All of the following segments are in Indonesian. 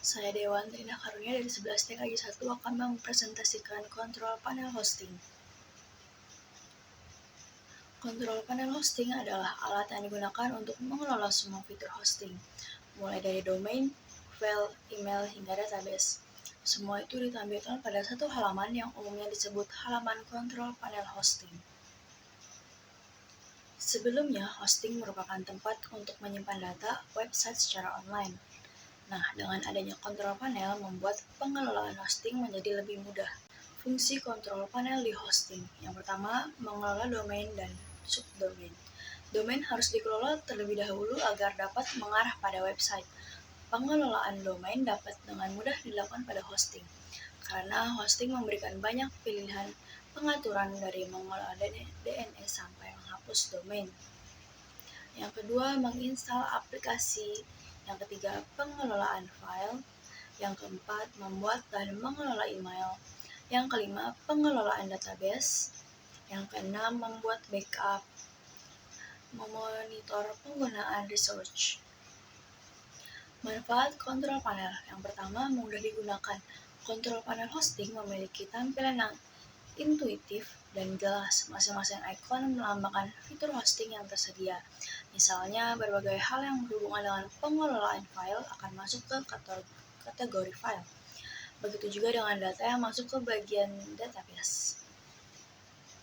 Saya Dewan Trina Karunia dari 11 TKJ 1 akan mempresentasikan kontrol panel hosting. Kontrol panel hosting adalah alat yang digunakan untuk mengelola semua fitur hosting, mulai dari domain, file, email, hingga database. Semua itu ditampilkan pada satu halaman yang umumnya disebut halaman kontrol panel hosting. Sebelumnya, hosting merupakan tempat untuk menyimpan data website secara online. Nah, dengan adanya kontrol panel membuat pengelolaan hosting menjadi lebih mudah. Fungsi kontrol panel di hosting. Yang pertama, mengelola domain dan subdomain. Domain harus dikelola terlebih dahulu agar dapat mengarah pada website. Pengelolaan domain dapat dengan mudah dilakukan pada hosting, karena hosting memberikan banyak pilihan pengaturan dari mengelola DNS sampai menghapus domain. Yang kedua, menginstal aplikasi. Yang ketiga, pengelolaan file. Yang keempat, membuat dan mengelola email. Yang kelima, pengelolaan database. Yang keenam, membuat backup. Memonitor penggunaan research. Manfaat kontrol panel. Yang pertama, mudah digunakan. Kontrol panel hosting memiliki tampilan yang intuitif dan jelas. Masing-masing ikon melambangkan fitur hosting yang tersedia. Misalnya, berbagai hal yang berhubungan dengan pengelolaan file akan masuk ke kategori file. Begitu juga dengan data yang masuk ke bagian database.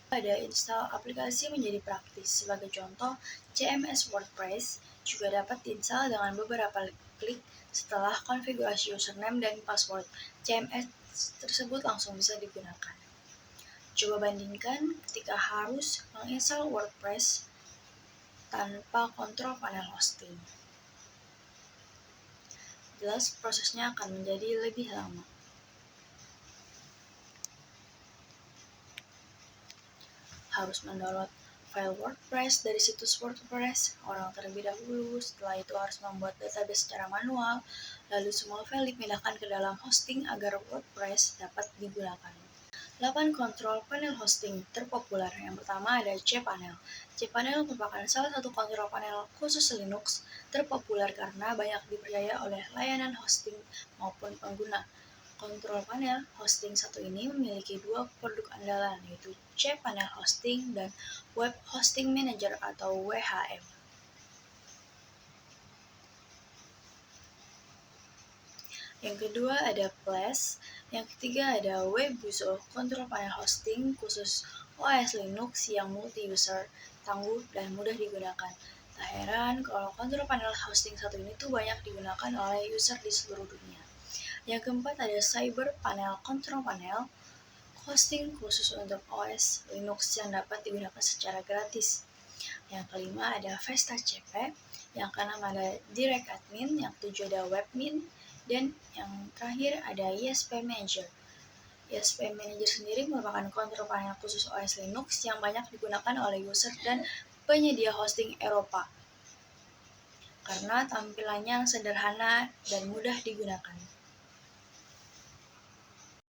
Pada install aplikasi menjadi praktis. Sebagai contoh, CMS WordPress juga dapat diinstal dengan beberapa klik setelah konfigurasi username dan password. CMS tersebut langsung bisa digunakan. Coba bandingkan ketika harus menginstal WordPress tanpa kontrol panel hosting. Jelas prosesnya akan menjadi lebih lama. Harus mendownload file WordPress dari situs WordPress orang terlebih dahulu. Setelah itu harus membuat database secara manual. Lalu semua file dipindahkan ke dalam hosting agar WordPress dapat digunakan. 8 kontrol panel hosting terpopuler. Yang pertama ada cPanel. cPanel merupakan salah satu kontrol panel khusus Linux terpopuler karena banyak dipercaya oleh layanan hosting maupun pengguna. Kontrol panel hosting satu ini memiliki dua produk andalan, yaitu cPanel Hosting dan Web Hosting Manager atau WHM. Yang kedua ada Flash, yang ketiga ada Webuzo, kontrol panel hosting khusus OS Linux yang multi-user, tangguh, dan mudah digunakan. Tak heran kalau kontrol panel hosting satu ini tuh banyak digunakan oleh user di seluruh dunia. Yang keempat ada CyberPanel, kontrol panel hosting khusus untuk OS Linux yang dapat digunakan secara gratis. Yang kelima ada VestaCP, yang keenam ada DirectAdmin, yang ketujuh ada WebMin, dan yang terakhir ada ISP Manager. ISP Manager sendiri merupakan kontrol panel khusus OS Linux yang banyak digunakan oleh user dan penyedia hosting Eropa karena tampilannya sederhana dan mudah digunakan.